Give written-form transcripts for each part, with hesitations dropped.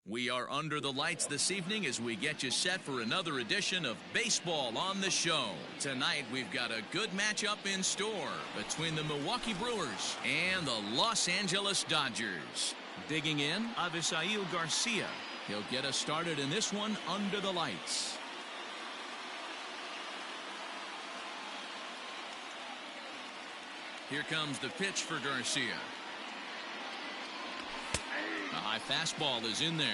We are under the lights this evening as we get you set for another edition of Baseball on the Show. Tonight we've got a good matchup in store between the Milwaukee Brewers and the Los Angeles Dodgers. Digging in, Avisail Garcia. He'll get us started in this one under the lights. Here comes the pitch for Garcia. A high fastball is in there.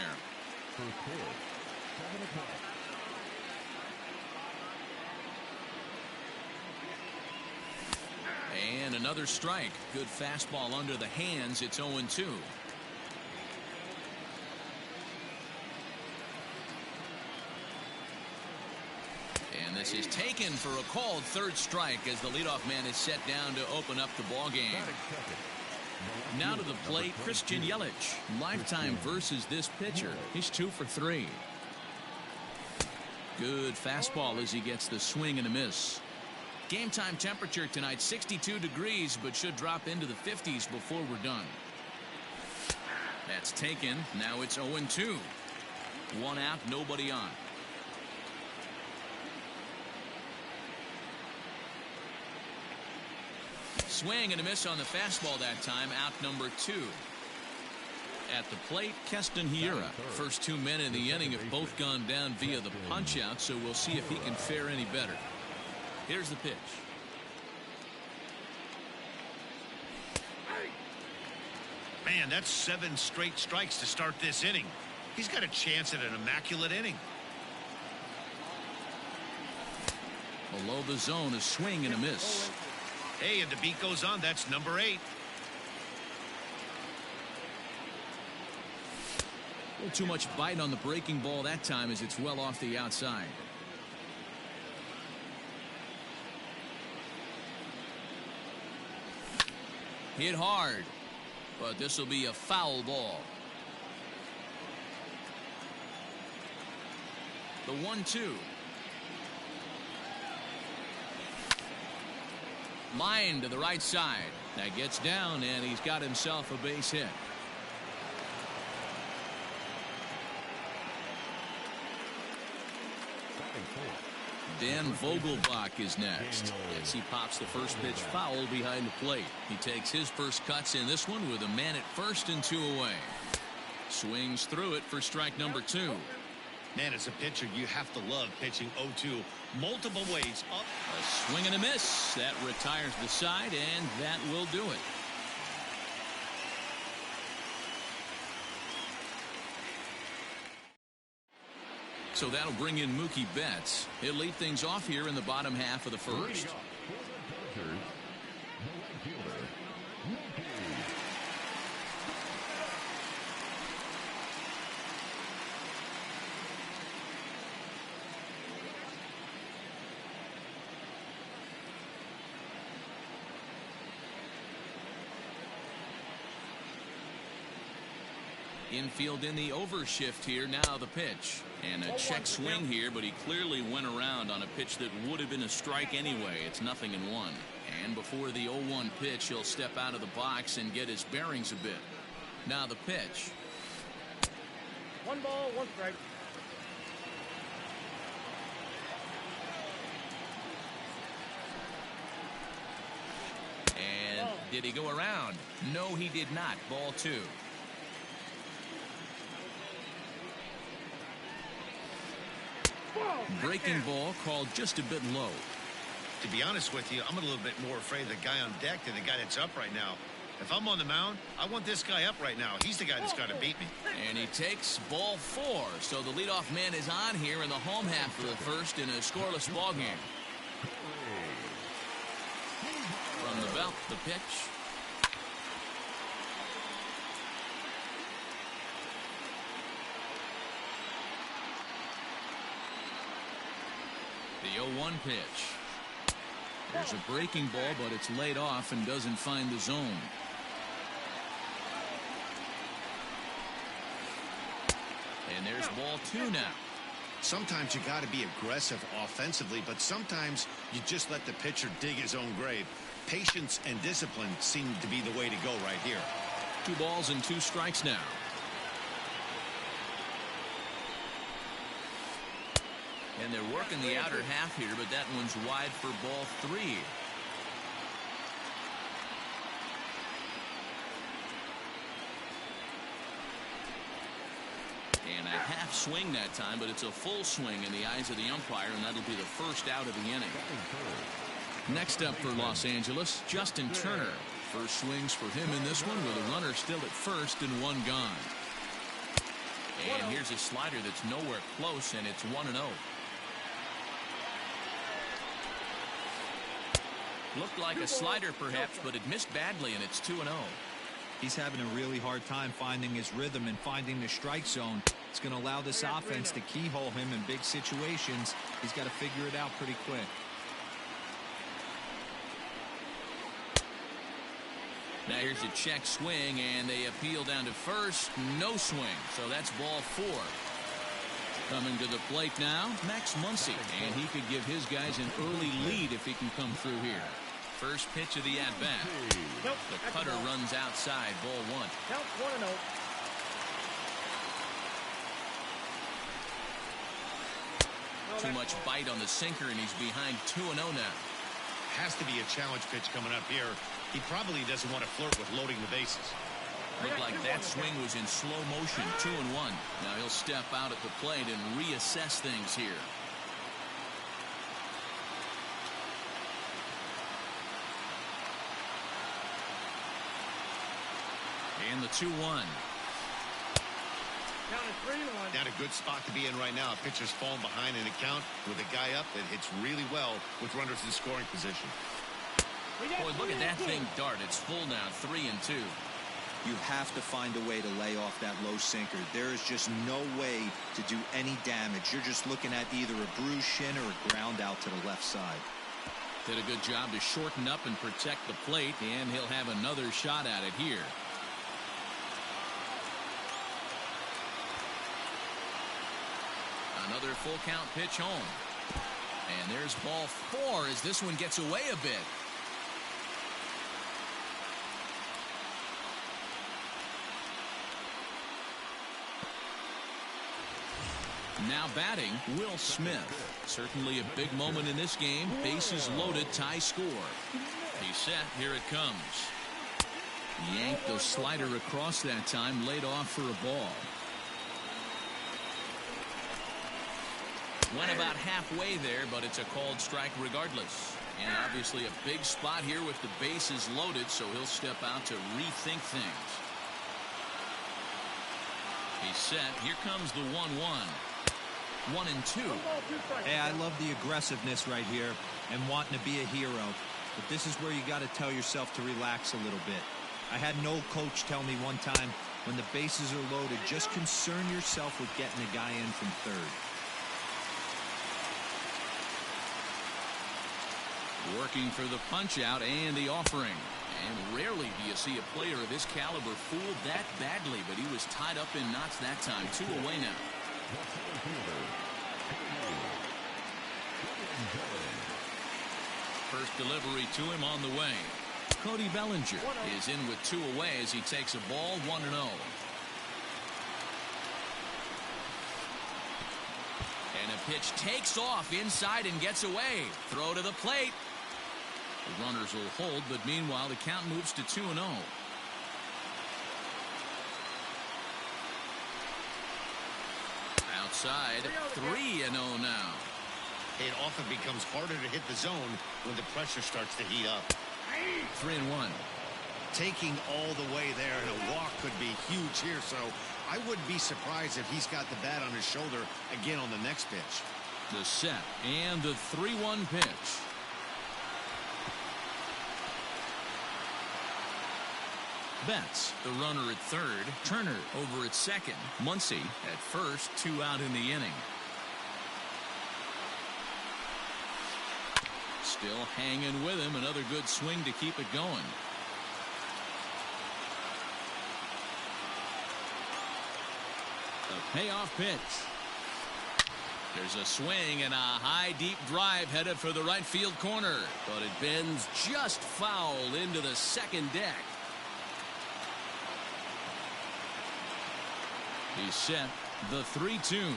And another strike. Good fastball under the hands. It's 0-2. And this is taken for a called third strike as the leadoff man is set down to open up the ball game. Now to the plate, Christian Yelich. Lifetime versus this pitcher. He's 2 for 3. Good fastball as he gets the swing and a miss. Game time temperature tonight 62 degrees, but should drop into the 50s before we're done. That's taken. Now it's 0-2. 1 out, nobody on. Swing and a miss on the fastball that time. Out number 2. At the plate, Keston Hiura. First 2 men in the inning have both gone down via the punch out, so we'll see if he can fare any better. Here's the pitch. Man, that's 7 straight strikes to start this inning. He's got a chance at an immaculate inning. Below the zone, a swing and a miss. Hey, and the beat goes on. That's number 8. A little too much bite on the breaking ball that time as it's well off the outside. Hit hard, but this will be a foul ball. The 1-2. Line to the right side. That gets down, and he's got himself a base hit. Dan Vogelbach is next as he pops the first pitch foul behind the plate. He takes his first cuts in this one with a man at first and 2 away. Swings through it for strike number 2. Man, as a pitcher, you have to love pitching 0-2 multiple ways up. A swing and a miss. That retires the side, and that will do it. So that'll bring in Mookie Betts. He'll lead things off here in the bottom half of the first. Infield in the overshift here. Now the pitch. And a check swing here, but he clearly went around on a pitch that would have been a strike anyway. It's 0-1. And before the 0-1 pitch, he'll step out of the box and get his bearings a bit. Now the pitch. 1 ball, 1 strike. And did he go around? No, he did not. Ball 2. Breaking ball called just a bit low. To be honest with you, I'm a little bit more afraid of the guy on deck than the guy that's up right now. If I'm on the mound, I want this guy up right now. He's the guy that's got to beat me. And he takes ball 4. So the leadoff man is on here in the home half of the first in a scoreless ball game. From the belt, the pitch. The 0-1 pitch. There's a breaking ball, but it's laid off and doesn't find the zone. And there's ball 2 now. Sometimes you got to be aggressive offensively, but sometimes you just let the pitcher dig his own grave. Patience and discipline seem to be the way to go right here. 2 balls and 2 strikes now. And they're working the outer half here, but that one's wide for ball 3. And a half swing that time, but it's a full swing in the eyes of the umpire, and that'll be the first out of the inning. Next up for Los Angeles, Justin Turner. First swings for him in this one with a runner still at first and one gone. And here's a slider that's nowhere close, and it's 1-0. Looked like a slider perhaps, but it missed badly, and it's 2-0. He's having a really hard time finding his rhythm and finding the strike zone. It's going to allow this offense to keyhole him in big situations. He's got to figure it out pretty quick. Now here's a check swing, and they appeal down to first. No swing, so that's ball 4. Coming to the plate now, Max Muncy, and he could give his guys an early lead if he can come through here. First pitch of the at-bat. Nope, the cutter runs outside, ball 1. Count 1-0. Too much bite on the sinker, and he's behind 2-0 now. Has to be a challenge pitch coming up here. He probably doesn't want to flirt with loading the bases. Looked like that swing was in slow motion, 2-1. Now he'll step out at the plate and reassess things here. And the 2-1. Counted 3-1. Not a good spot to be in right now. A pitcher's falling behind in a count with a guy up that hits really well with runners in scoring position. Boy, look at that thing dart. It's full now, 3-2. You have to find a way to lay off that low sinker. There is just no way to do any damage. You're just looking at either a bruised shin or a ground out to the left side. Did a good job to shorten up and protect the plate, and he'll have another shot at it here. Another full count pitch home. And there's ball 4 as this one gets away a bit. Now batting, Will Smith. Certainly a big moment in this game. Bases loaded, tie score. He's set, here it comes. Yanked the slider across that time, laid off for a ball. Went about halfway there, but it's a called strike regardless. And obviously a big spot here with the bases loaded, so he'll step out to rethink things. He's set. Here comes the 1-1. 1-2. Hey, I love the aggressiveness right here and wanting to be a hero. But this is where you got to tell yourself to relax a little bit. I had an old coach tell me one time, when the bases are loaded, just concern yourself with getting a guy in from third. Working for the punch out and the offering. And rarely do you see a player of his caliber fooled that badly, but he was tied up in knots that time. 2 away now. First delivery to him on the way. Cody Bellinger is in with 2 away as he takes a ball, 1-0. And a pitch takes off inside and gets away. Throw to the plate. The runners will hold, but meanwhile the count moves to 2-0. Outside, 3-0 now. It often becomes harder to hit the zone when the pressure starts to heat up. 3-1. Taking all the way there, and a walk could be huge here, so I wouldn't be surprised if he's got the bat on his shoulder again on the next pitch. The set and the 3-1 pitch. Betts, the runner at third. Turner over at second. Muncy at first. 2 out in the inning. Still hanging with him. Another good swing to keep it going. The payoff pitch. There's a swing and a high deep drive headed for the right field corner, but it bends just foul into the second deck. He's set. The 3-2.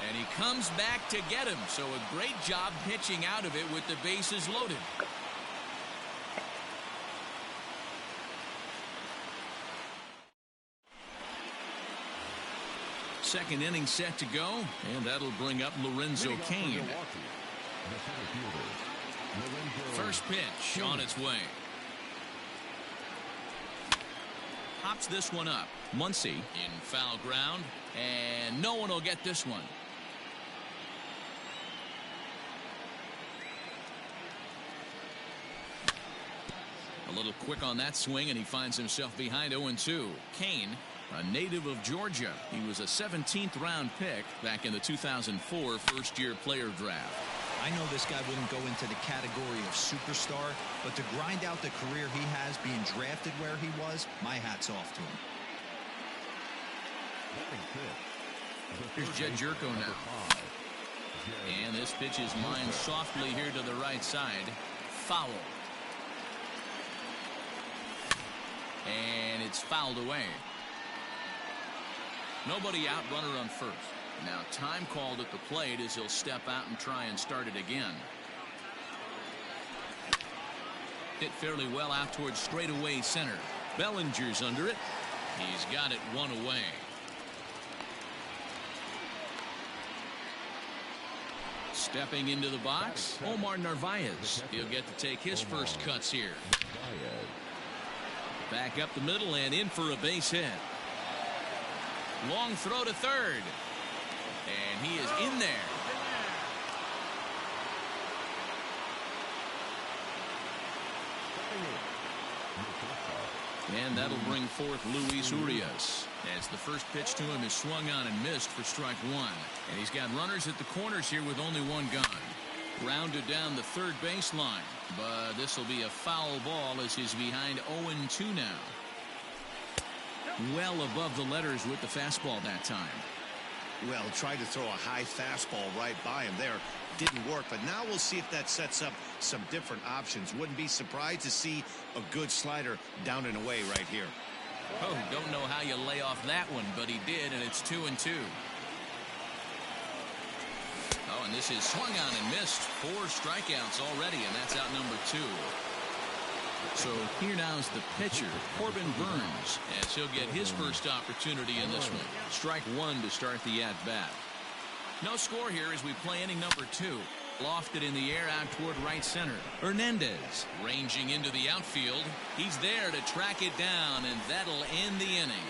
And he comes back to get him. So a great job pitching out of it with the bases loaded. Second inning set to go, and that'll bring up Lorenzo Cain. First pitch on its way. Hops this one up. Muncy in foul ground, and no one will get this one. A little quick on that swing, and he finds himself behind 0-2. Cain, a native of Georgia. He was a 17th round pick back in the 2004 first-year player draft. I know this guy wouldn't go into the category of superstar, but to grind out the career he has being drafted where he was, my hat's off to him. Here's Jed Jerko now. And this pitch is lined softly here to the right side. Foul. And it's fouled away. Nobody out, runner on first. Now time called at the plate as he'll step out and try and start it again. Hit fairly well out towards straightaway center. Bellinger's under it. He's got it one away. Stepping into the box, Omar Narvaez. He'll get to take his first cuts here. Back up the middle and in for a base hit. Long throw to third. And he is in there. And that'll bring forth Luis Urias, as the first pitch to him is swung on and missed for strike one. And he's got runners at the corners here with only one gone. Rounded down the third baseline, but this will be a foul ball as he's behind 0-2 now. Well above the letters with the fastball that time. Well, tried to throw a high fastball right by him there. Didn't work, but now we'll see if that sets up some different options. Wouldn't be surprised to see a good slider down and away right here. Oh, don't know how you lay off that one, but he did, and it's 2-2. Oh, and this is swung on and missed. 4 strikeouts already, and that's out number 2. So here now is the pitcher, Corbin Burns, as he'll get his first opportunity in this one. Strike one to start the at-bat. No score here as we play inning number 2. Lofted in the air out toward right center. Hernandez ranging into the outfield. He's there to track it down, and that'll end the inning.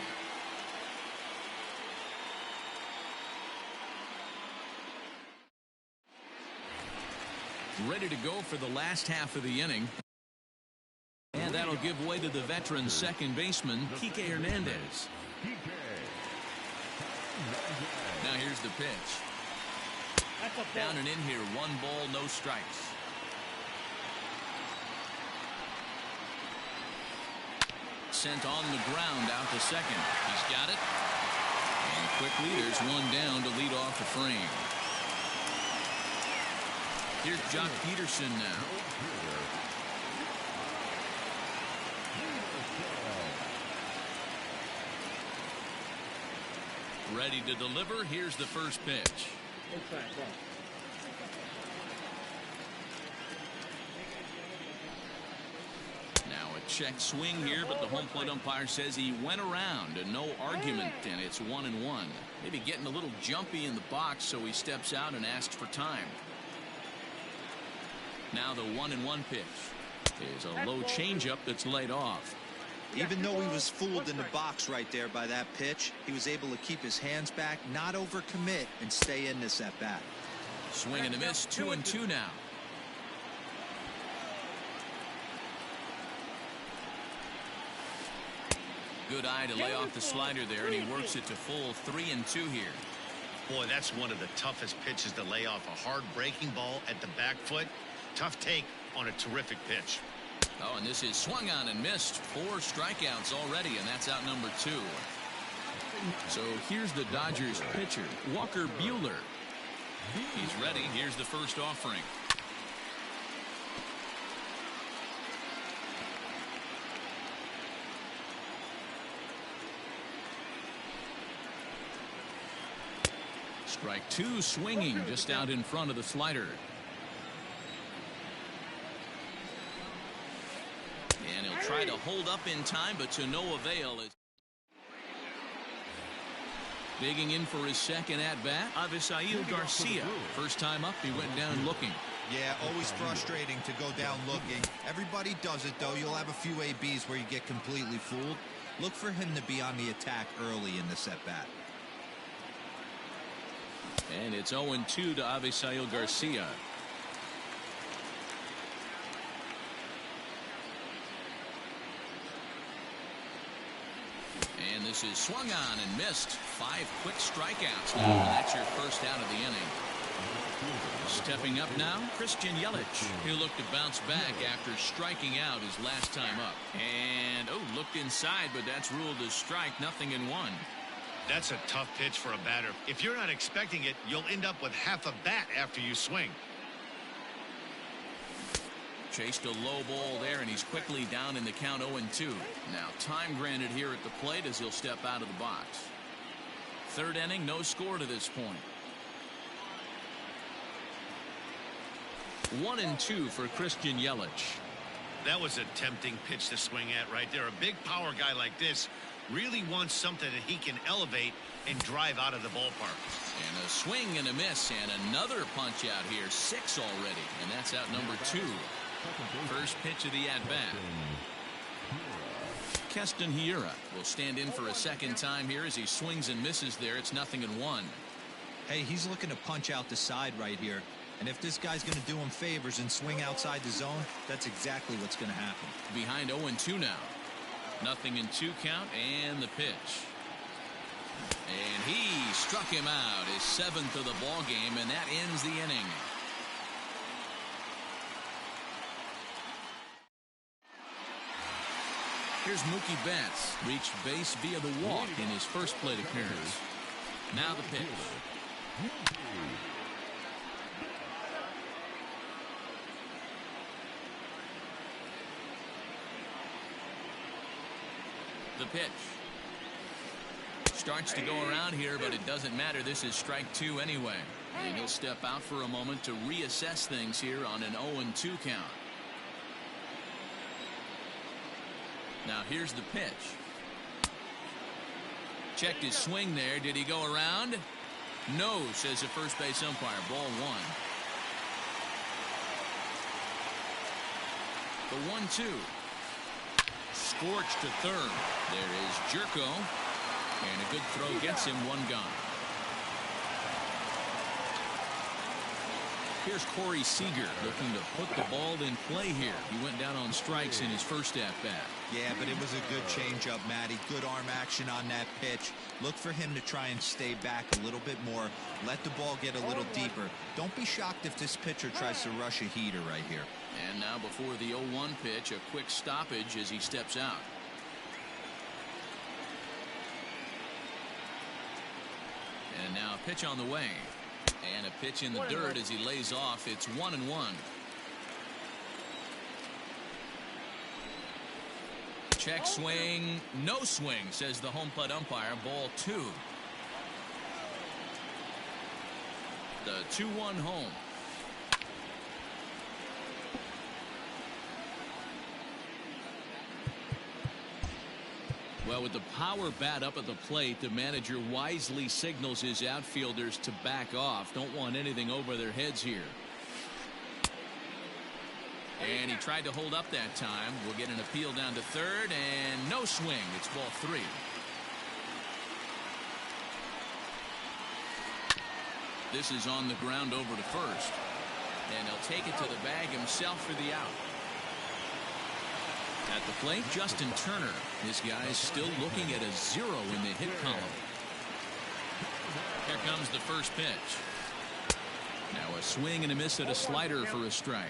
Ready to go for the last half of the inning. And that'll give way to the veteran second baseman, Kike Hernandez. Now here's the pitch. Down and in here, 1 ball, no strikes. Sent on the ground out to second. He's got it. And quickly there's one down to lead off the frame. Here's Jock Peterson now. Ready to deliver. Here's the first pitch. Now a check swing here, but the home plate umpire says he went around and no argument, and it's 1-1. Maybe getting a little jumpy in the box, so he steps out and asks for time. Now the 1-1 pitch is a low changeup that's laid off. Even though he was fooled in the box right there by that pitch, he was able to keep his hands back, not overcommit, and stay in this at bat. Swing and a miss, 2-2 now. Good eye to lay off the slider there, and he works it to full 3-2 here. Boy, that's one of the toughest pitches to lay off. A hard breaking ball at the back foot. Tough take on a terrific pitch. Oh, and this is swung on and missed. 4 strikeouts already, and that's out number 2. So here's the Dodgers pitcher, Walker Buehler. He's ready. Here's the first offering. Strike two, swinging just out in front of the slider. And he'll try to hold up in time, but to no avail. Digging in for his second at-bat, Avisail Garcia. First time up, he went down looking. Yeah, always frustrating to go down looking. Everybody does it, though. You'll have a few ABs where you get completely fooled. Look for him to be on the attack early in this at-bat. And it's 0-2 to Avisail Garcia. And this is swung on and missed. 5 quick strikeouts now, and that's your first out of the inning. Stepping up now, Christian Yelich. He'll look to bounce back after striking out his last time up. And, looked inside, but that's ruled as strike, 0-1. That's a tough pitch for a batter. If you're not expecting it, you'll end up with half a bat after you swing. Chased a low ball there, and he's quickly down in the count 0-2. Now time granted here at the plate as he'll step out of the box. Third inning, no score to this point. 1-2 for Christian Yelich. That was a tempting pitch to swing at right there. A big power guy like this really wants something that he can elevate and drive out of the ballpark. And a swing and a miss, and another punch out here. 6 already, and that's out number 2. First pitch of the at-bat. Keston Hiura will stand in for a second time here as he swings and misses there. It's 0-1. Hey, he's looking to punch out the side right here. And if this guy's going to do him favors and swing outside the zone, that's exactly what's going to happen. Behind 0-2 now. 0-2 count, and the pitch. And he struck him out, his 7th of the ball game, and that ends the inning. Here's Mookie Betts, reached base via the walk in his first plate appearance. Now the pitch. The pitch. Starts to go around here, but it doesn't matter. This is strike 2 anyway. And he'll step out for a moment to reassess things here on an 0-2 count. Now here's the pitch. Checked his swing there. Did he go around? No, says the first base umpire. Ball 1. The 1-2. Scorched to third. There is Jerko. And a good throw gets him, 1 gone. Here's Corey Seager looking to put the ball in play here. He went down on strikes in his first at-bat. Yeah, but it was a good changeup, Matty. Good arm action on that pitch. Look for him to try and stay back a little bit more. Let the ball get a little deeper. Don't be shocked if this pitcher tries to rush a heater right here. And now before the 0-1 pitch, a quick stoppage as he steps out. And now a pitch on the way. And a pitch in the dirt as he lays off. It's 1-1. Check swing. No swing, says the home plate umpire. Ball 2. The 2-1 home. Well, with the power bat up at the plate, the manager wisely signals his outfielders to back off. Don't want anything over their heads here. And he tried to hold up that time. We'll get an appeal down to third, and no swing. It's ball 3. This is on the ground over to first. And he'll take it to the bag himself for the out. At the plate, Justin Turner. This guy's still looking at a 0 in the hit column. Here comes the first pitch. Now a swing and a miss at a slider for a strike.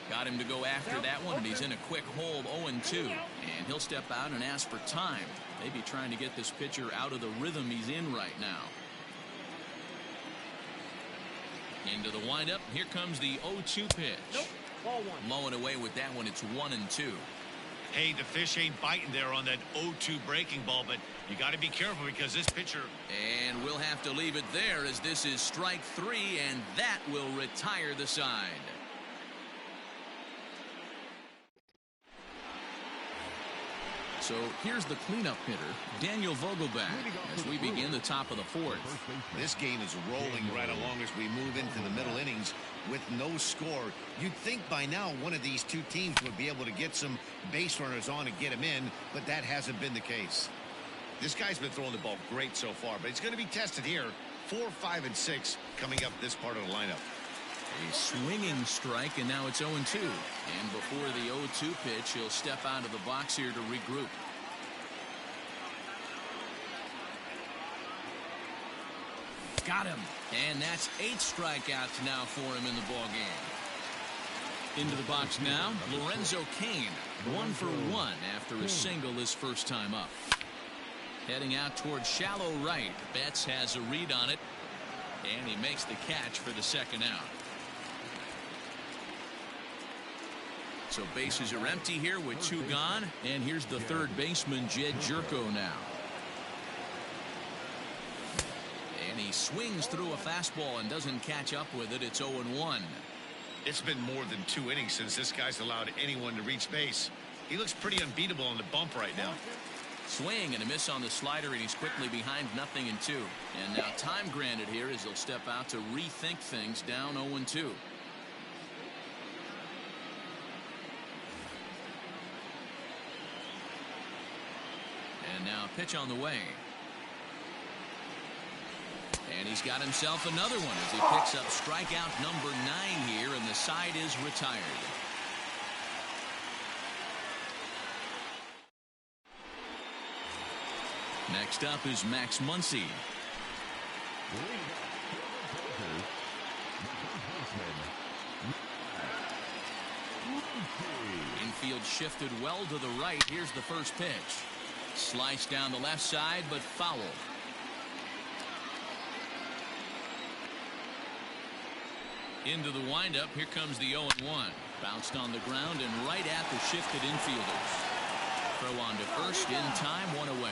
Got him to go after that one, and he's in a quick hold, 0-2. And he'll step out and ask for time. Maybe trying to get this pitcher out of the rhythm he's in right now. Into the windup. Here comes the 0-2 pitch. Nope. Ball 1. Low and away with that one. It's 1-2. Hey, the fish ain't biting there on that 0-2 breaking ball, but you got to be careful because this pitcher. And we'll have to leave it there as this is strike 3, and that will retire the side. So here's the cleanup hitter, Daniel Vogelback, as we begin the top of the 4th. This game is rolling right along as we move into the middle innings with no score. You'd think by now one of these two teams would be able to get some base runners on and get them in, but that hasn't been the case. This guy's been throwing the ball great so far, but he's going to be tested here. 4, 5, and 6 coming up this part of the lineup. A swinging strike, and now it's 0-2. And before the 0-2 pitch, he'll step out of the box here to regroup. Got him. And that's 8 strikeouts now for him in the ballgame. Into the box now, Lorenzo Cain. 1 for 1 after a single his first time up. Heading out towards shallow right. Betts has a read on it. And he makes the catch for the second out. So bases are empty here with 2 gone. And here's the third baseman, Jed Jerko now. And he swings through a fastball and doesn't catch up with it. It's 0-1. It's been more than 2 innings since this guy's allowed anyone to reach base. He looks pretty unbeatable on the bump right now. Swing and a miss on the slider, and he's quickly behind 0-2. And now time granted here as he'll step out to rethink things down 0-2. And now pitch on the way. And he's got himself another one as he picks up strikeout number 9 here, and the side is retired. Next up is Max Muncy. Infield shifted well to the right. Here's the first pitch. Sliced down the left side, but foul. Into the windup. Here comes the 0-1. Bounced on the ground and right at the shifted infielders. Throw on to first in time, 1 away.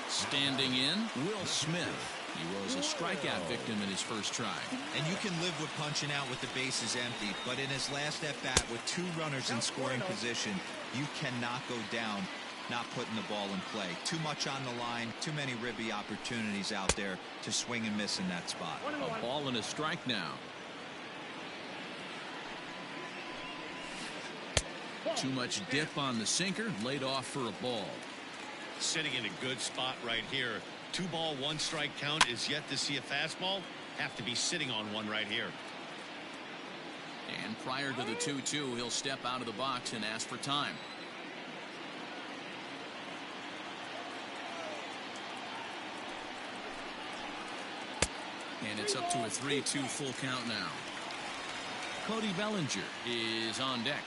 Standing in, Will Smith. He was a strikeout victim in his first try. And you can live with punching out with the bases empty, but in his last at bat with 2 runners in scoring position, you cannot go down not putting the ball in play. Too much on the line, too many ribby opportunities out there to swing and miss in that spot. A ball and a strike now. Too much dip on the sinker, laid off for a ball. Sitting in a good spot right here. 2 ball, 1 strike count is yet to see a fastball. Have to be sitting on one right here. And prior to the 2-2, he'll step out of the box and ask for time. And it's up to a 3-2 full count now. Cody Bellinger is on deck.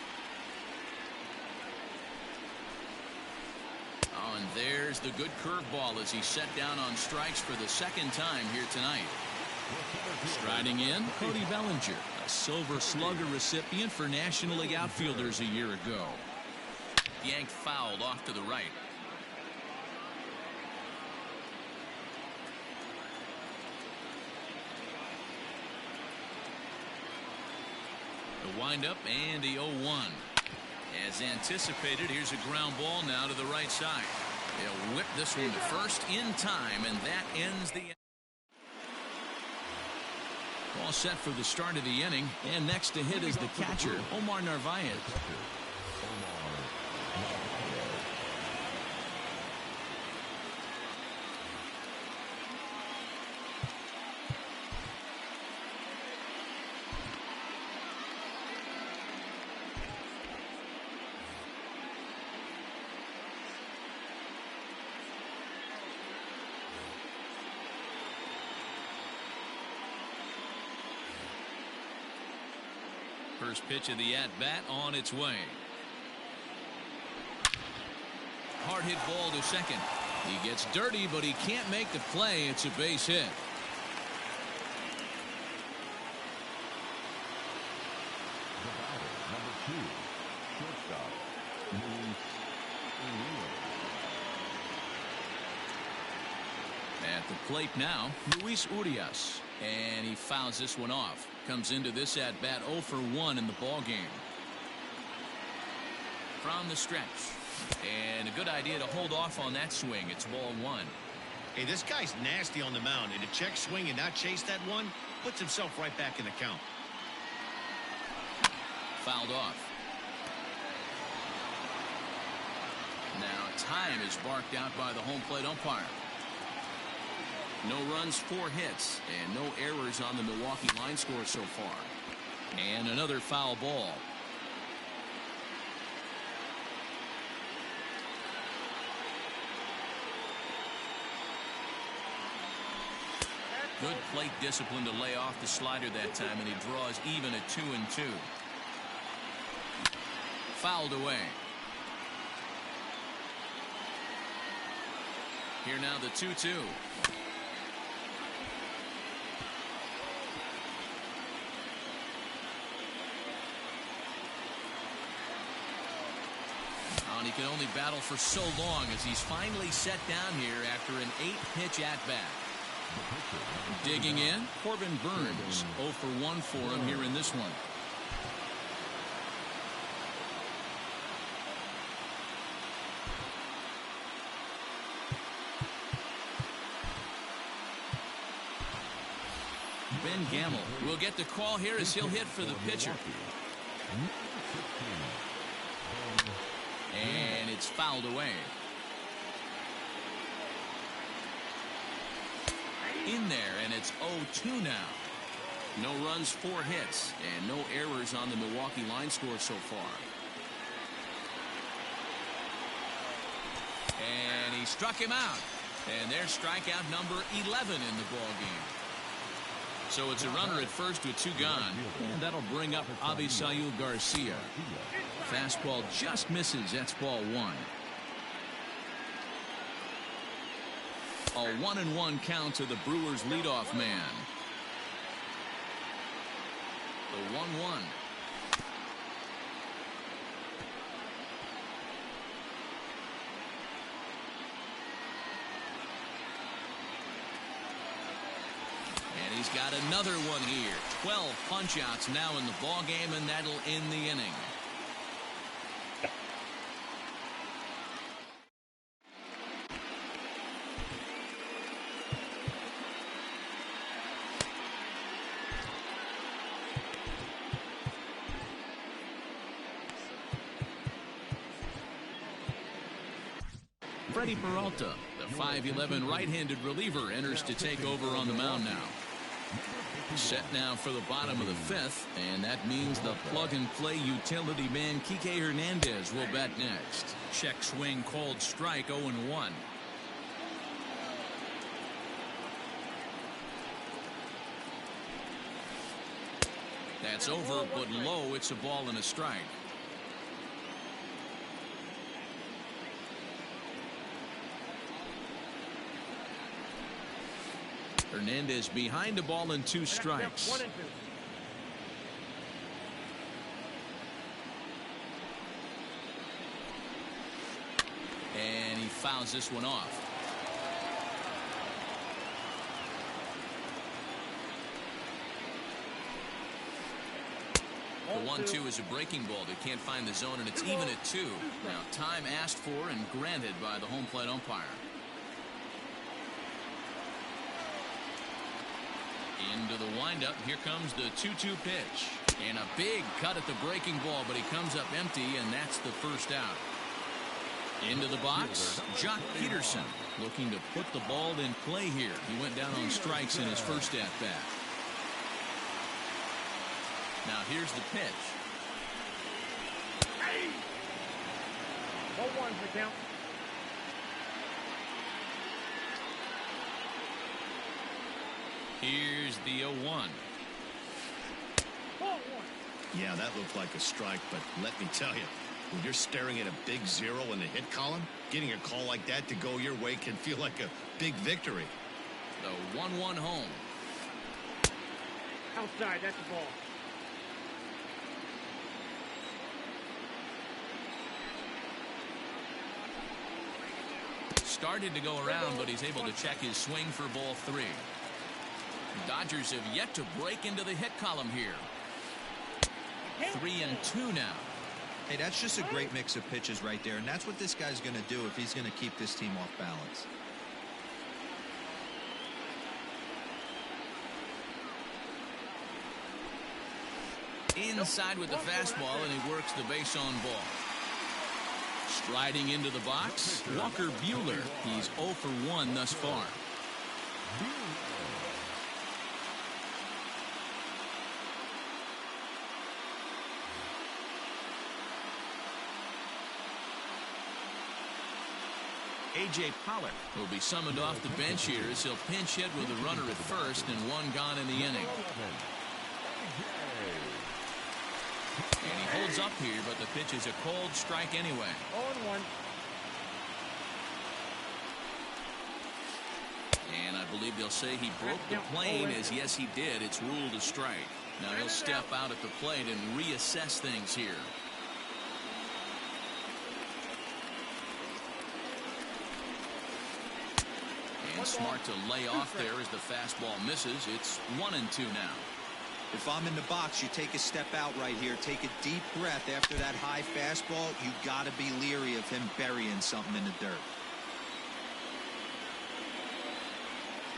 Oh, and there's the good curveball as he's set down on strikes for the second time here tonight. Striding in, Cody Bellinger, a Silver Slugger recipient for National League outfielders a year ago. Yanked fouled off to the right. The windup and the 0-1. As anticipated, here's a ground ball now to the right side. They'll whip this one to first in time, and that ends the. All set for the start of the inning, and next to hit is the catcher, Omar Narvaez. First pitch of the at-bat on its way. Hard hit ball to second. He gets dirty, but he can't make the play. It's a base hit. At the plate now, Luis Urias. And he fouls this one off. Comes into this at-bat 0 for 1 in the ball game. From the stretch. And a good idea to hold off on that swing. It's ball 1. Hey, this guy's nasty on the mound, and to check swing and not chase that one puts himself right back in the count. Fouled off. Now time is barked out by the home plate umpire. No runs, 4 hits, and no errors on the Milwaukee line score so far. And another foul ball. Good plate discipline to lay off the slider that time, and he draws even at 2-2. Fouled away. Here now the 2-2. And he can only battle for so long as he's finally set down here after an 8-pitch at-bat. Digging in, Corbin Burns. 0 for 1 for him here in this one. Ben Gamble will get the call here as he'll hit for the pitcher. And it's fouled away. In there, and it's 0-2 now. No runs, 4 hits, and no errors on the Milwaukee line score so far. And he struck him out. And there's strikeout number 11 in the ball game. So it's a runner at first with 2 gone. And that'll bring up Avisail Garcia. Fastball just misses. That's ball 1. A 1-1 count to the Brewers leadoff man. The 1-1. And he's got another one here. 12 punch-outs now in the ball game, and that'll end the inning. Freddie Peralta, the 5'11" right-handed reliever, enters to take over on the mound now. Set now for the bottom of the 5th, and that means the plug-and-play utility man Kike Hernandez will bat next. Check swing, called strike, 0-1. That's over, but low. It's a ball and a strike. Hernandez behind the ball and 2 strikes. 1-2. And he fouls this one off. The 1-2 is a breaking ball. They can't find the zone, and it's even at 2. Now time asked for and granted by the home plate umpire. Into the windup. Here comes the 2-2 pitch. And a big cut at the breaking ball, but he comes up empty, and that's the first out. Into the box, Jock Peterson looking to put the ball in play here. He went down on strikes in his first at-bat. Now here's the pitch. 0-1 the count. Here's the 0-1. Yeah, that looked like a strike, but let me tell you, when you're staring at a big 0 in the hit column, getting a call like that to go your way can feel like a big victory. The 1-1 home. Outside, that's the ball. started to go around, but he's able to check his swing for ball 3. The Dodgers have yet to break into the hit column here. 3-2 now. Hey, that's just a great mix of pitches right there, and that's what this guy's going to do if he's going to keep this team off balance. Inside with the fastball, and he works the base on ball. Striding into the box, Walker Buehler. He's 0 for 1 thus far. A.J. Pollock will be summoned off the bench here as he'll pinch hit with a runner at first and 1 gone in the inning. And he holds up here, but the pitch is a cold strike anyway. 0-1. And I believe they'll say he broke the plane, as yes he did. It's ruled a strike. Now he'll step out at the plate and reassess things here. And smart to lay off there as the fastball misses. It's 1-2 now. If I'm in the box, you take a step out right here. Take a deep breath after that high fastball. You got to be leery of him burying something in the dirt.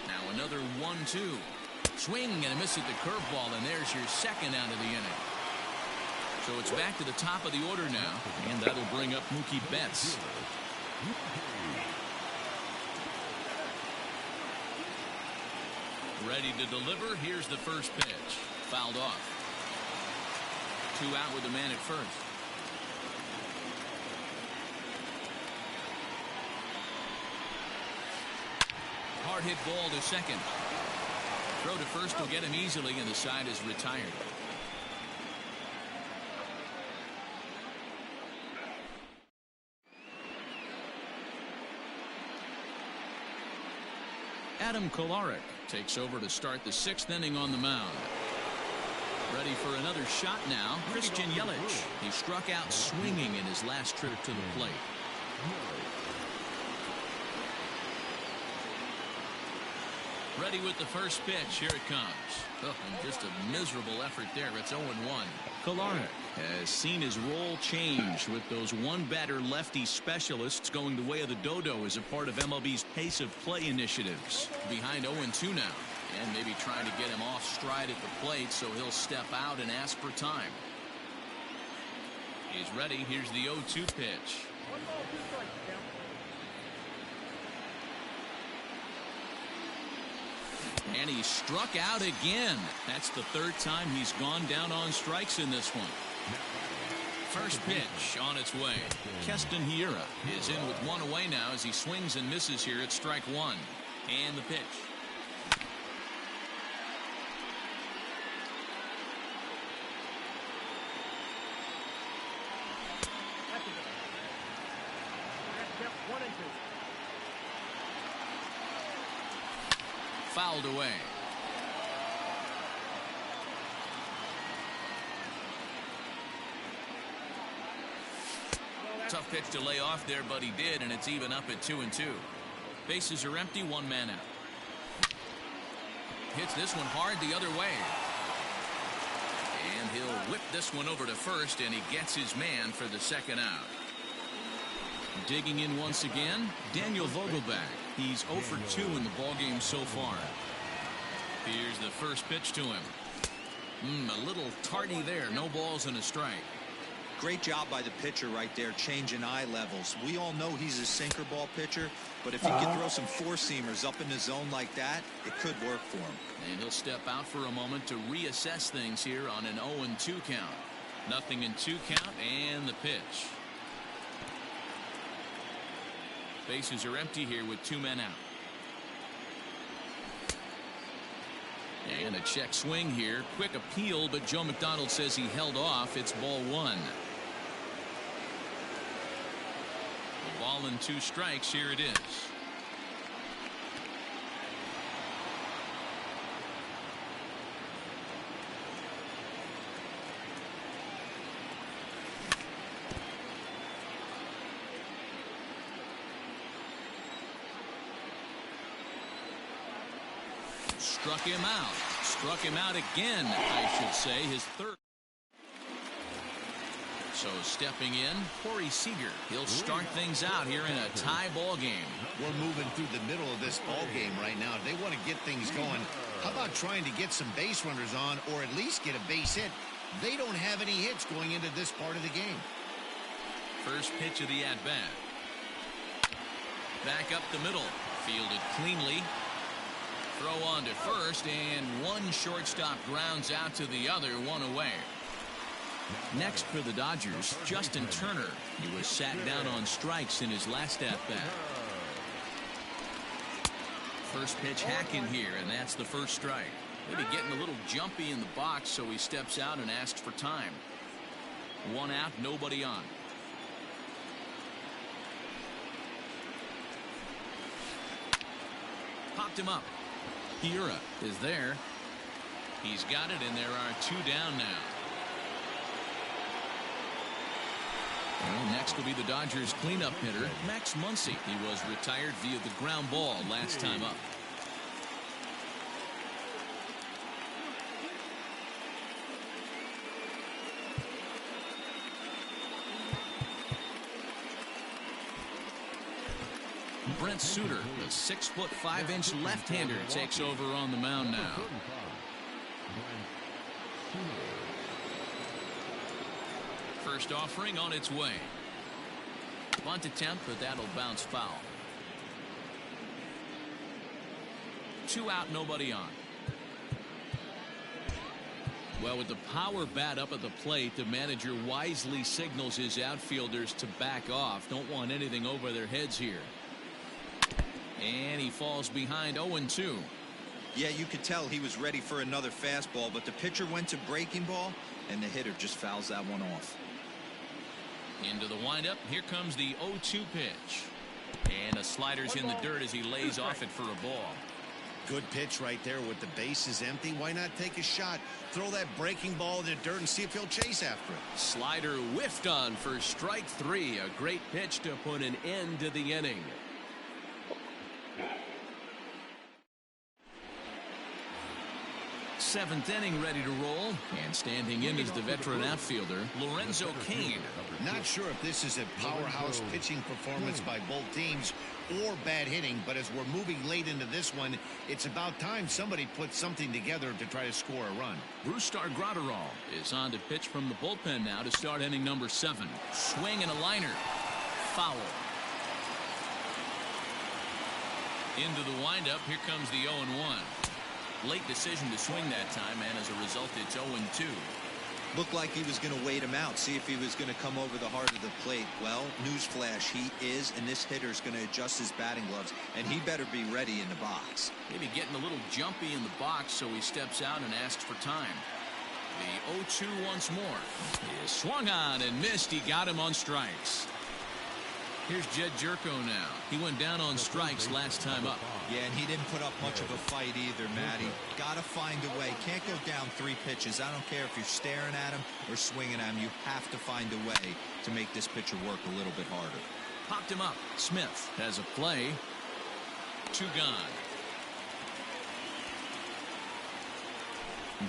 Now another 1-2. Swing and a miss at the curveball, and there's your second out of the inning. So it's back to the top of the order now, and that'll bring up Mookie Betts. Ready to deliver. Here's the first pitch. Fouled off. 2 out with the man at first. Hard hit ball to second. Throw to first will get him easily, and the side is retired. Adam Kolarek takes over to start the 6th inning on the mound. Ready for another shot now, Christian Yelich. He struck out swinging in his last trip to the plate. Ready with the first pitch. Here it comes. Oh, and just a miserable effort there. It's 0-1. Kolarek has seen his role change with those one-batter lefty specialists going the way of the dodo as a part of MLB's pace of play initiatives. Behind 0-2 now, and maybe trying to get him off stride at the plate, so he'll step out and ask for time. He's ready. Here's the 0-2 pitch. 1 ball, 2 strikes. And he struck out again. That's the 3rd time he's gone down on strikes in this one. First pitch on its way. Keston Hiura is in with 1 away now as he swings and misses here at strike 1. And the pitch. Fouled away. Tough pitch to lay off there, but he did, and it's even up at 2-2. Bases are empty, 1 man out. Hits this one hard the other way. And he'll whip this one over to first, and he gets his man for the 2nd out. Digging in once again, Daniel Vogelbach. He's 0 for 2 in the ballgame so far. Here's the first pitch to him. A little tardy there. No balls and a strike. Great job by the pitcher right there, changing eye levels. We all know he's a sinker ball pitcher, but if he can throw some 4-seamers up in the zone like that, it could work for him. And he'll step out for a moment to reassess things here on an 0-2 count. 0-2 count, and the pitch. Bases are empty here with 2 men out. And a check swing here. Quick appeal, but Joe McDonald says he held off. It's ball 1. A ball and 2 strikes. Here it is. Struck him out. Struck him out again, I should say, his third. So stepping in, Corey Seager. He'll start things out here in a tie ball game. We're moving through the middle of this ball game right now. They want to get things going. How about trying to get some base runners on or at least get a base hit? They don't have any hits going into this part of the game. First pitch of the at-bat. Back up the middle. Fielded cleanly. Throw on to first, and one shortstop grounds out to the other, one away. Next for the Dodgers, Justin Turner. He was sat down on strikes in his last at-bat. First pitch hacking here, and that's the first strike. Maybe getting a little jumpy in the box, so he steps out and asks for time. One out, nobody on. Popped him up. Hiura is there. He's got it, and there are two down now. Well, next will be the Dodgers cleanup hitter, Max Muncy. He was retired via the ground ball last time up. Brent Suter, the 6'5" left-hander, takes over on the mound now. First offering on its way. Bunt attempt, but that'll bounce foul. Two out, nobody on. Well, with the power bat up at the plate, the manager wisely signals his outfielders to back off. Don't want anything over their heads here. And he falls behind 0-2. Yeah, you could tell he was ready for another fastball, but the pitcher went to breaking ball, and the hitter just fouls that one off. Into the windup. Here comes the 0-2 pitch. And a slider's in the dirt as he lays off it for a ball. Good pitch right there with the bases empty. Why not take a shot? Throw that breaking ball in the dirt and see if he'll chase after it. Slider whiffed on for strike three. A great pitch to put an end to the inning. Seventh inning ready to roll, and standing in is the veteran outfielder Lorenzo Cain. Not sure if this is a powerhouse pitching performance by both teams or bad hitting, but as we're moving late into this one, it's about time somebody puts something together to try to score a run. Brustar Graterol is on to pitch from the bullpen now to start inning number 7. Swing and a liner. Foul. Into the windup. Here comes the 0-1. Late decision to swing that time, and as a result, it's 0-2. Looked like he was going to wait him out, see if he was going to come over the heart of the plate. Well, newsflash, he is, and this hitter's going to adjust his batting gloves, and he better be ready in the box. Maybe getting a little jumpy in the box, so he steps out and asks for time. The 0-2 once more. He is swung on and missed. He got him on strikes. Here's Jed Jerko now. He went down on strikes last time up. Yeah, and he didn't put up much of a fight either, Matty. Got to find a way. Can't go down 3 pitches. I don't care if you're staring at him or swinging at him. You have to find a way to make this pitcher work a little bit harder. Popped him up. Smith has a play. 2 gone.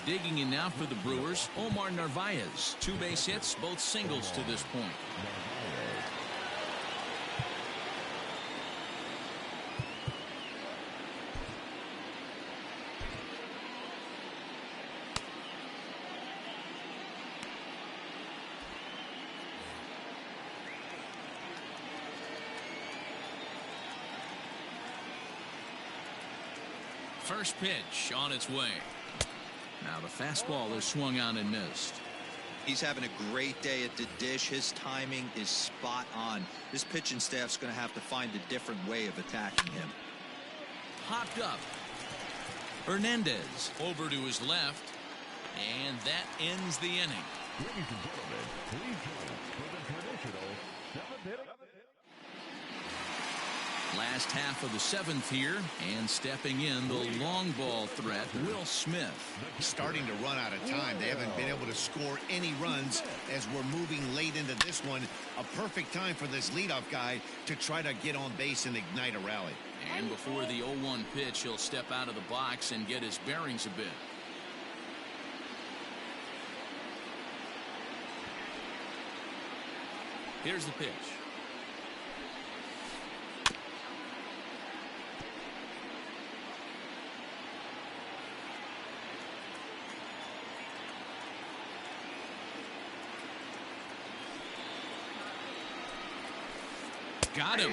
Digging in now for the Brewers, Omar Narvaez. 2 base hits, both singles to this point. First pitch on its way. Now the fastball is swung on and missed. He's having a great day at the dish. His timing is spot on. This pitching staff's going to have to find a different way of attacking him. Popped up. Hernandez over to his left, and that ends the inning. Ladies and gentlemen, please join for the traditional 7th inning. Last half of the 7th here, and stepping in the long ball threat, Will Smith. Starting to run out of time. They haven't been able to score any runs as we're moving late into this one. A perfect time for this leadoff guy to try to get on base and ignite a rally. And before the 0-1 pitch, he'll step out of the box and get his bearings a bit. Here's the pitch. Got him.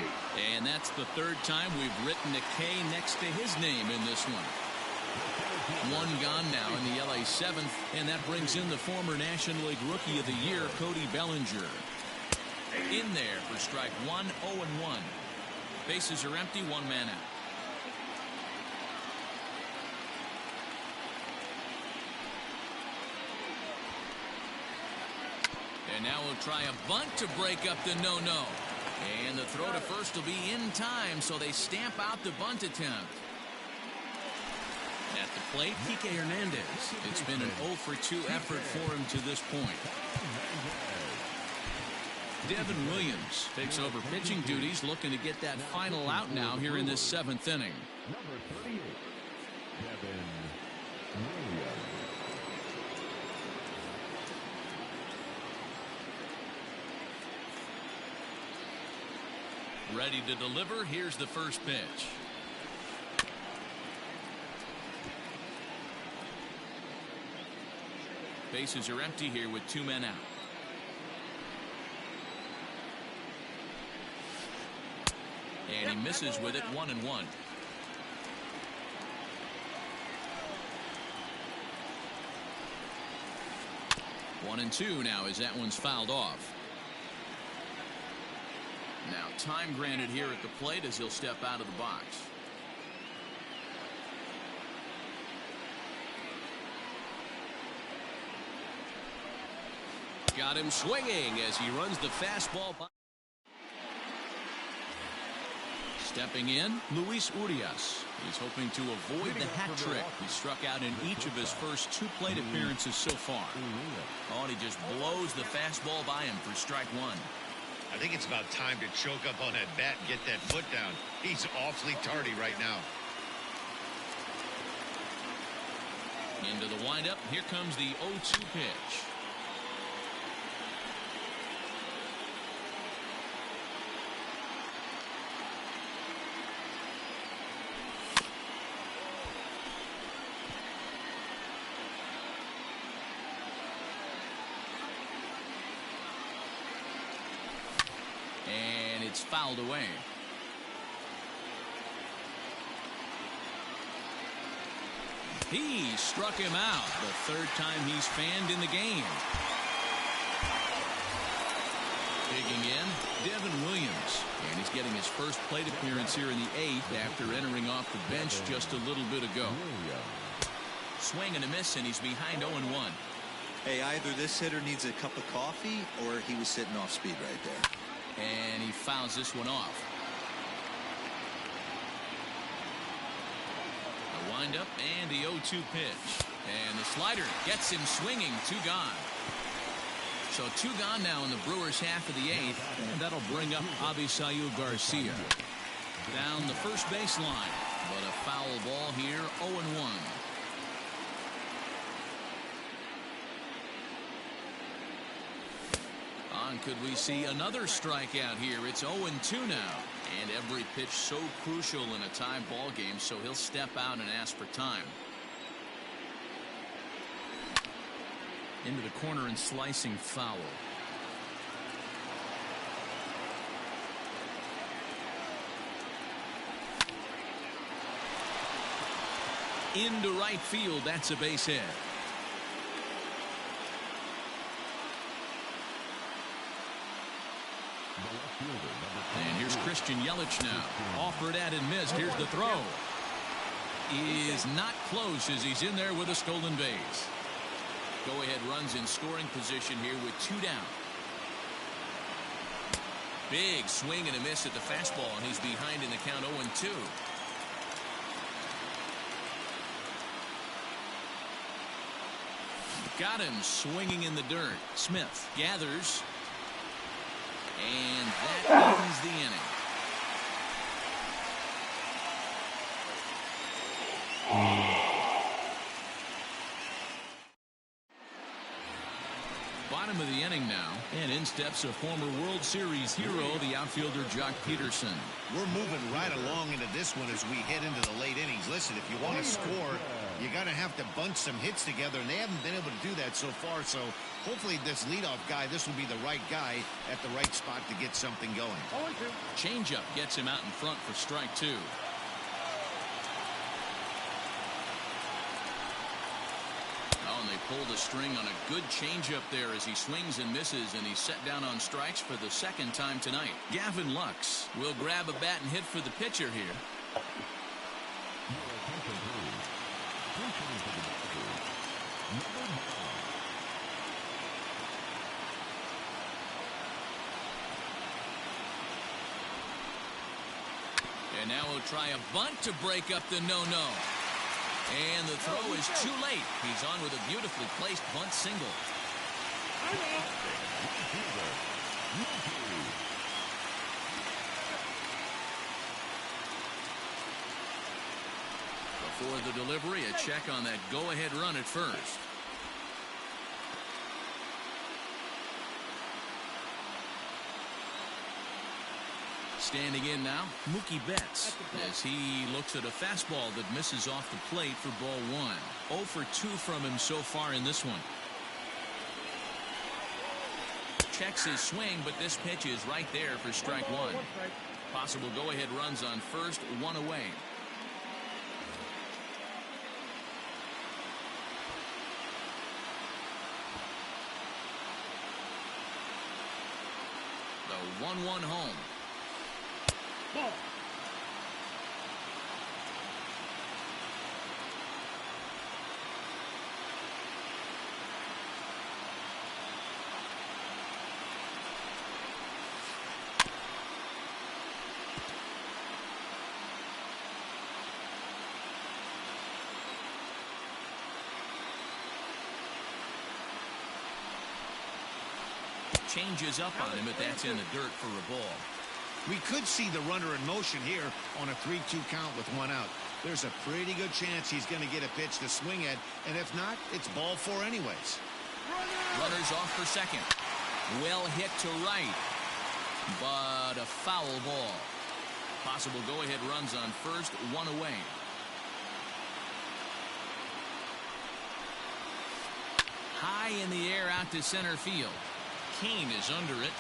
And that's the third time we've written a K next to his name in this one. One gone now in the LA 7th, and that brings in the former National League Rookie of the Year, Cody Bellinger. In there for strike one, 0-1. Bases are empty, one man out. And now we'll try a bunt to break up the no-no. And the throw to first will be in time, so they stamp out the bunt attempt. At the plate, Kike Hernandez. It's been an 0-for-2 effort for him to this point. Devin Williams takes over pitching duties, looking to get that final out now here in this 7th inning. Number 38, Devin Williams. Ready to deliver. Here's the first pitch. Bases are empty here with two men out. And he misses with it, 1-1. One and two now as that one's fouled off. Now time granted here at the plate as he'll step out of the box. Got him swinging as he runs the fastball by. Stepping in, Luis Urias. He's hoping to avoid the hat trick. He struck out in each of his first two plate appearances so far. Oh, and he just blows the fastball by him for strike one. I think it's about time to choke up on that bat and get that foot down. He's awfully tardy right now. Into the windup. Here comes the 0-2 pitch. And it's fouled away. He struck him out the third time he's fanned in the game. Digging in, Devin Williams. And he's getting his first plate appearance here in the 8th after entering off the bench just a little bit ago. Swing and a miss, and he's behind 0-1. Hey, either this hitter needs a cup of coffee or he was sitting off speed right there. And he fouls this one off. A windup and the 0-2 pitch. And the slider gets him swinging. Two gone. So two gone now in the Brewers' half of the 8th. And that'll bring up Avisail Garcia. Down the first baseline. But a foul ball here, 0-1. Could we see another strikeout here? It's 0-2 now. And every pitch so crucial in a tie ball game, so he'll step out and ask for time. Into the corner and slicing foul. Into right field. That's a base hit. And here's Christian Yelich now. Offered at and missed. Here's the throw. Is not close as he's in there with a stolen base. Go-ahead runs in scoring position here with two down. Big swing and a miss at the fastball, and he's behind in the count 0-2. Got him swinging in the dirt. Smith gathers. And that ends the inning. Bottom of the inning now, and in steps a former World Series hero, the outfielder Jock Peterson. We're moving right along into this one as we head into the late innings. Listen, if you want to score, you got to have to bunch some hits together, and they haven't been able to do that so far. So hopefully this leadoff guy, this will be the right guy at the right spot to get something going. Changeup gets him out in front for strike two. Oh, and they pull the string on a good changeup there as he swings and misses, and he's set down on strikes for the second time tonight. Gavin Lux will grab a bat and hit for the pitcher here. And now we'll try a bunt to break up the no-no. And the throw is too late. He's on with a beautifully placed bunt single. Before the delivery, a check on that go-ahead run at first. Standing in now, Mookie Betts, as he looks at a fastball that misses off the plate for ball one. 0 for 2 from him so far in this one. Checks his swing, but this pitch is right there for strike one. Possible go-ahead runs on first, one away. The 1-1 home. Ball. Changes up on him, but that's in the dirt for a ball. We could see the runner in motion here on a 3-2 count with one out. There's a pretty good chance he's going to get a pitch to swing at, and if not, it's ball 4 anyways. Runners off for second. Well hit to right, but a foul ball. Possible go-ahead runs on first, one away. High in the air out to center field. Kane is under it.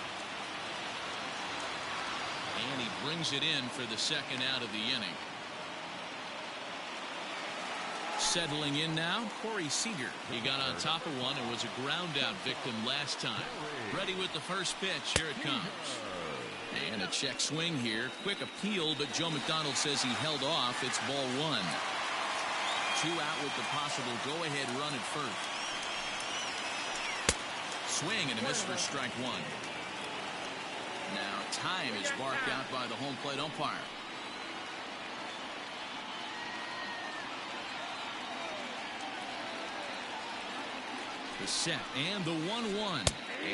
And he brings it in for the second out of the inning. Settling in now, Corey Seager. He got on top of one and was a ground-out victim last time. Ready with the first pitch. Here it comes. And a check swing here. Quick appeal, but Joe McDonald says he held off. It's ball one. 2 out with the possible go-ahead run at first. Swing and a miss for strike one. Now time is barked out by the home plate umpire. The set and the 1-1.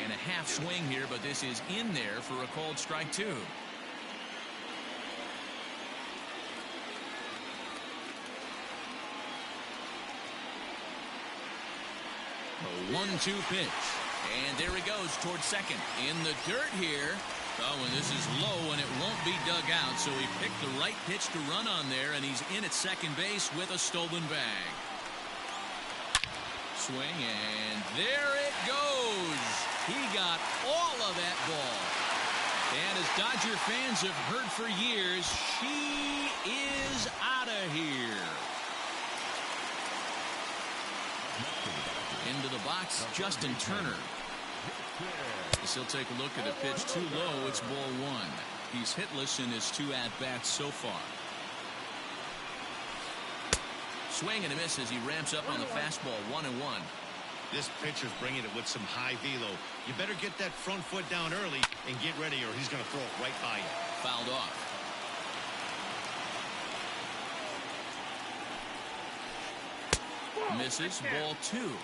And a half swing here, but this is in there for a called strike two. A 1-2 pitch. And there he goes towards second. In the dirt here. Oh, and this is low, and it won't be dug out, so he picked the right pitch to run on there, and he's in at second base with a stolen bag. Swing, and there it goes. He got all of that ball. And as Dodger fans have heard for years, she is out of here. Into the box, Justin Turner. He'll take a look at a pitch too low. It's ball one. He's hitless in his 2 at-bats so far. Swing and a miss as he ramps up on the fastball. 1-1. This pitcher's bringing it with some high velo. You better get that front foot down early and get ready, or he's going to throw it right by you. Fouled off. Misses. Ball 2.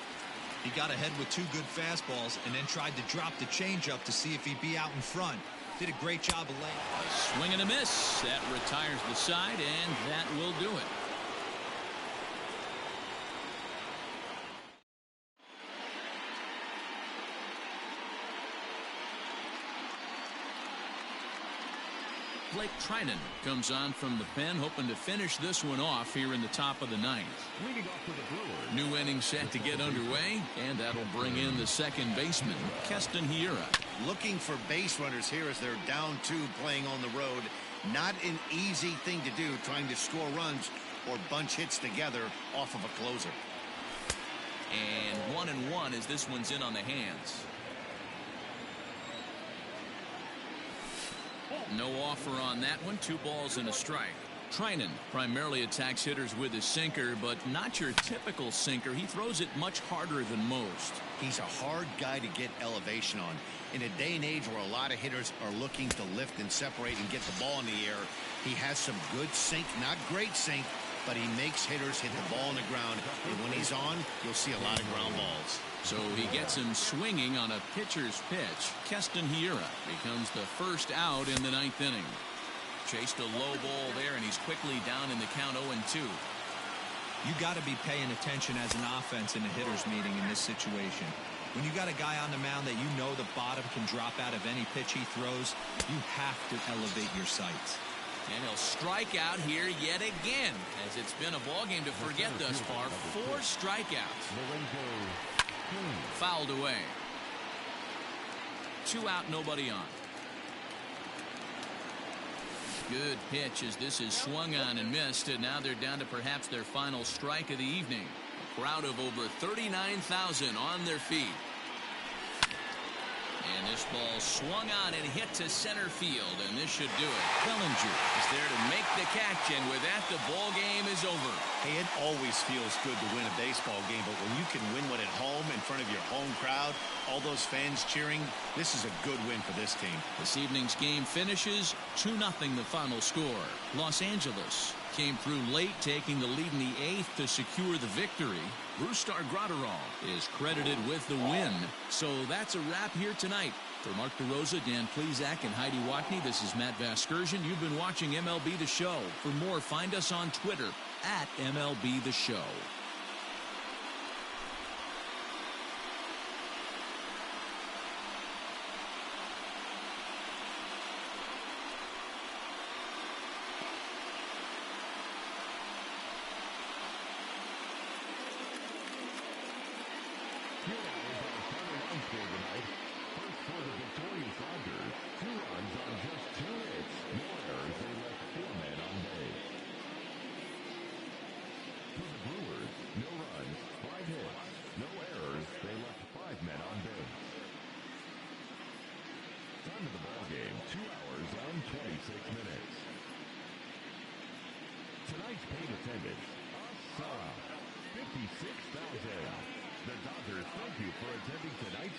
He got ahead with 2 good fastballs and then tried to drop the changeup to see if he'd be out in front. Did a great job of laying. A swing and a miss. That retires the side, and that will do it. Blake Trinan comes on from the pen, hoping to finish this one off here in the top of the ninth. Leading off for the Brewers. New inning set to get underway, and that'll bring in the second baseman, Keston Hiura. Looking for base runners here as they're down 2 playing on the road. Not an easy thing to do, trying to score runs or bunch hits together off of a closer. And 1-1 as this one's in on the hands. No offer on that one. 2 balls and a strike. Trinan primarily attacks hitters with his sinker, but not your typical sinker. He throws it much harder than most. He's a hard guy to get elevation on. In a day and age where a lot of hitters are looking to lift and separate and get the ball in the air, he has some good sink, not great sink, but he makes hitters hit the ball on the ground. And when he's on, you'll see a lot of ground balls. So he gets him swinging on a pitcher's pitch. Keston Hiura becomes the first out in the 9th inning. Chased a low ball there, and he's quickly down in the count 0-2. You got to be paying attention as an offense in a hitter's meeting in this situation. When you got a guy on the mound that you know the bottom can drop out of any pitch he throws, you have to elevate your sights. And he'll strike out here yet again, as it's been a ball game to forget thus far. 4 strikeouts. Fouled away. 2 out, nobody on. Good pitch as this is swung on and missed, and now they're down to perhaps their final strike of the evening. A crowd of over 39,000 on their feet. And this ball swung on and hit to center field, and this should do it. Bellinger is there to make the catch, and with that, the ball game is over. Hey, it always feels good to win a baseball game, but when you can win one at home in front of your home crowd, all those fans cheering, this is a good win for this team. This evening's game finishes 2-0 the final score. Los Angeles came through late, taking the lead in the 8th to secure the victory. Brustar Graterol is credited with the win. So that's a wrap here tonight. For Mark DeRosa, Dan Plesac, and Heidi Watney, this is Matt Vasgersian. You've been watching MLB The Show. For more, find us on Twitter at MLB The Show. Tonight's paid attendance, 56,000. The Dodgers thank you for attending tonight's